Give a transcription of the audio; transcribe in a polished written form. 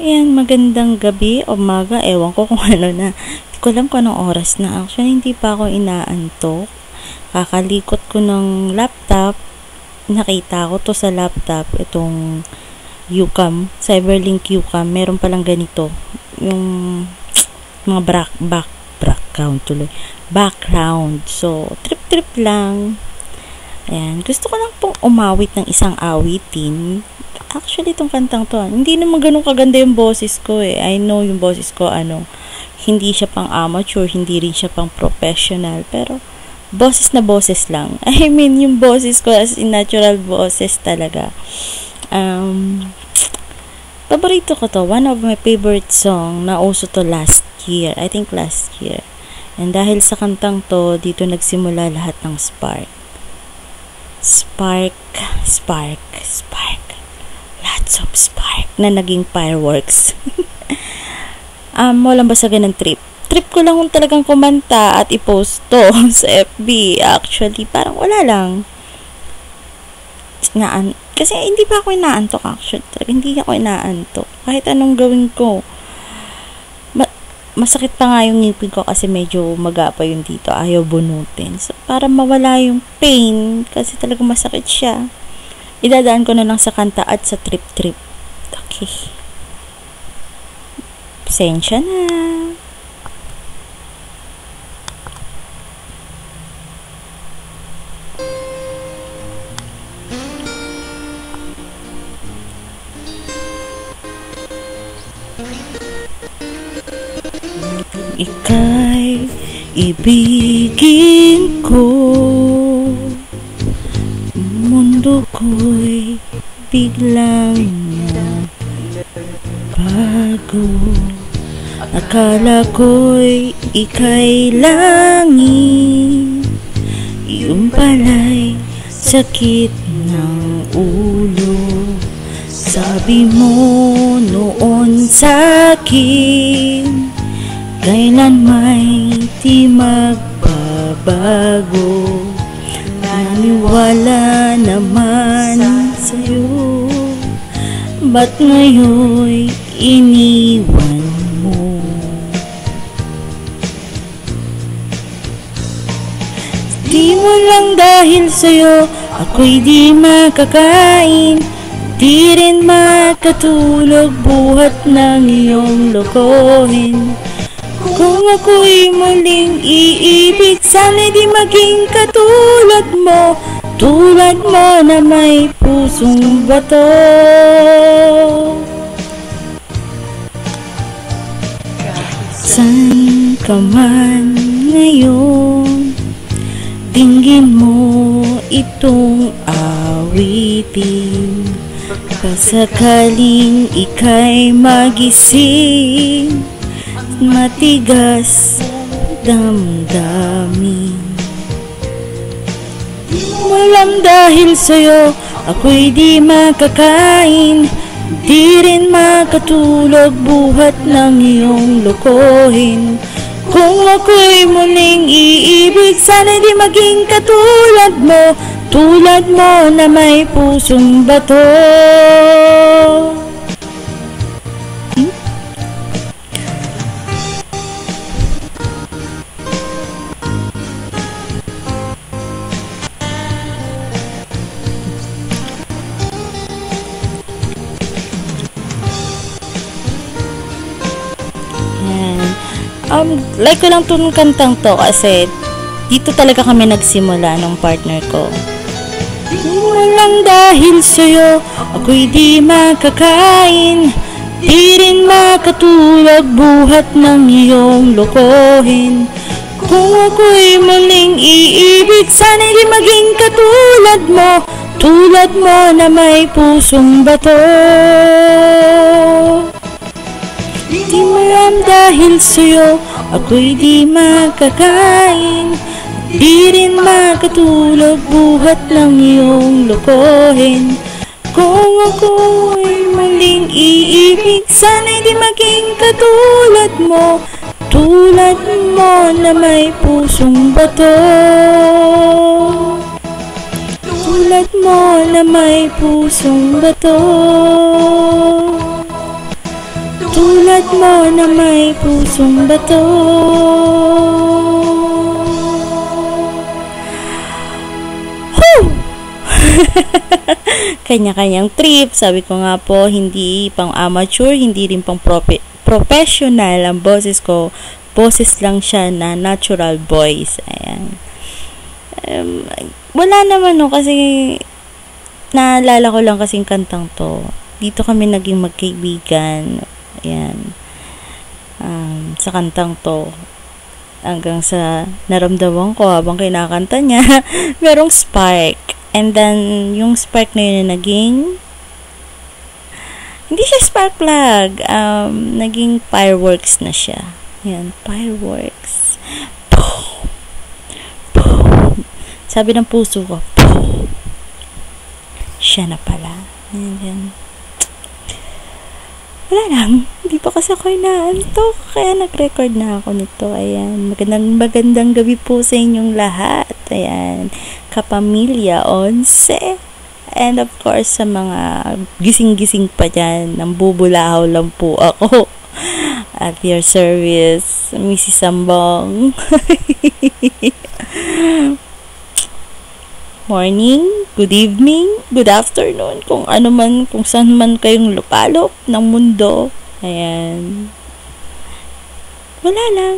Ayan, magandang gabi, umaga, ewan ko kung ano na. Hindi ko alam kung anong oras na. Actually, hindi pa ako inaantok. Kakalikot ko ng laptop. Nakita ko to sa laptop. Itong UCAM, Cyberlink UCAM. Meron palang ganito. Yung mga background tuloy. Background. So, trip-trip lang. Ayan, gusto ko lang pong umawit ng isang awitin. Actually, itong kantang to, hindi naman ganun kaganda yung boses ko eh. I know yung boses ko, hindi siya pang amateur, hindi rin siya pang professional, pero boses na boses lang. I mean, yung boses ko as in natural boses talaga. Paborito ko to, one of my favorite song na uso to last year. I think last year. And dahil sa kantang to, dito nagsimula lahat ng spark. Spark. Lots of spark na naging fireworks. Walang basta ganang trip. Trip ko lang kung talagang kumanta at i-post to sa FB. Actually, parang wala lang. Kasi hindi pa ako inaantok actually. Hindi ako inaantok. Kahit anong gawin ko. Masakit pa nga yung ngipin ko kasi medyo magapa yung dito. Ayaw bunutin. So, para mawala yung pain kasi talagang masakit siya. Idadaan ko na lang sa kanta at sa trip-trip. Okay. Pasensya na. Ika'y ibigin ko, mundo ko'y biglang bago. Akala ko'y ika'y langit, yung pala'y sakit ng ulo. Sabi mo noon sa'kin, kailan may di magbabago. Naniwala naman sa'yo, ba't ngayon'y iniwan mo? Di mo lang dahil sa'yo, ako'y di makakain, di rin makatulog buhat ng iyong lokohin. Kung ako'y muling iibig, sana'y di maging katulad mo na may pusong bato. San ka man ngayon, dinggin mo itong awitin. Pasakaling ika'y magising, matigas damdamin. Walang dahil sa'yo, ako'y di makakain, di rin makatulog buhat ng iyong lokohin. Kung ako'y muling iibig, sana'y di maging tulad mo na may pusong bato. Like ko lang itong kantang to kasi dito talaga kami nagsimula ng partner ko. Walang dahil sa'yo, ako'y di makakain, di rin makatulog buhat ng iyong lokohin. Kung ako'y muling iibig, sana'y di maging tulad mo na may pusong bato. Di maram dahil sa'yo, ako'y di makakain, di rin makatulog buhat ng iyong lokohin. Kung ako'y muling iibig, sana'y di maging katulad mo na may pusong bato. Tulad mo na may pusong bato. Tulad mo na may pusong bato. Kanya-kanyang trip. Sabi ko nga po, hindi pang amateur, hindi rin pang professional ang boses ko. Boses lang siya na natural voice. Ayan. Wala naman no, kasi naalala ko lang kasing kantang to. Dito kami naging magkaibigan. Ayan. Sa kantang to. Hanggang sa naramdaman ko habang kinakanta niya, merong spark. And then, yung spark na yun na naging, hindi siya spark plug. Naging fireworks na siya. Ayan, fireworks. Boom! Boom! Sabi ng puso ko, boom! Siya na pala. Ayan. Wala lang. Hindi pa kasi ako inaantok. Kaya nag-record na ako nito. Ayan. Magandang gabi po sa inyong lahat. Ayan. Kapamilya 11. And of course, sa mga gising-gising pa dyan, nambubulahaw lang po ako. At your service, Mrs. Sambong. Morning, good evening, good afternoon, kung ano man, kung saan man kayong lupalop ng mundo. Ayan. Wala lang.